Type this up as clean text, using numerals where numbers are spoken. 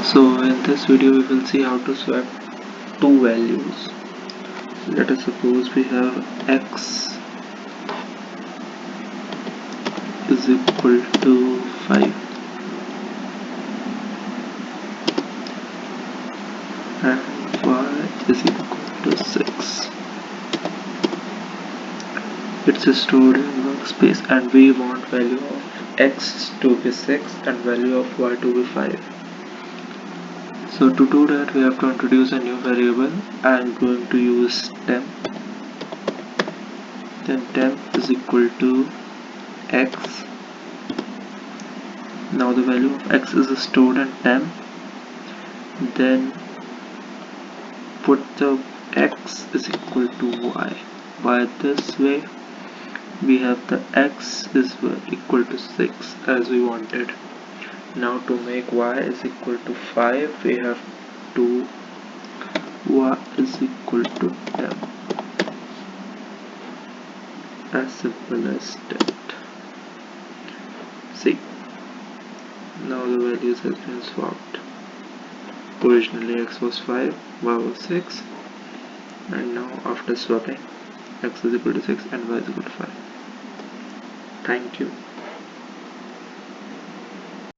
So in this video we will see how to swap two values. Let us suppose we have x is equal to 5 and y is equal to 6. It's stored in workspace and we want value of x to be 6 and value of y to be 5. So to do that we have to introduce a new variable. I am going to use temp. Then temp is equal to x. Now the value of x is stored in temp. Then put the x is equal to y. By this way we have the x is equal to 6 as we wanted. Now to make y is equal to 5 we have to y is equal to temp. As simple as that. See, now the values has been swapped. Originally x was 5, y was 6, and now after swapping x is equal to 6 and y is equal to 5. Thank you.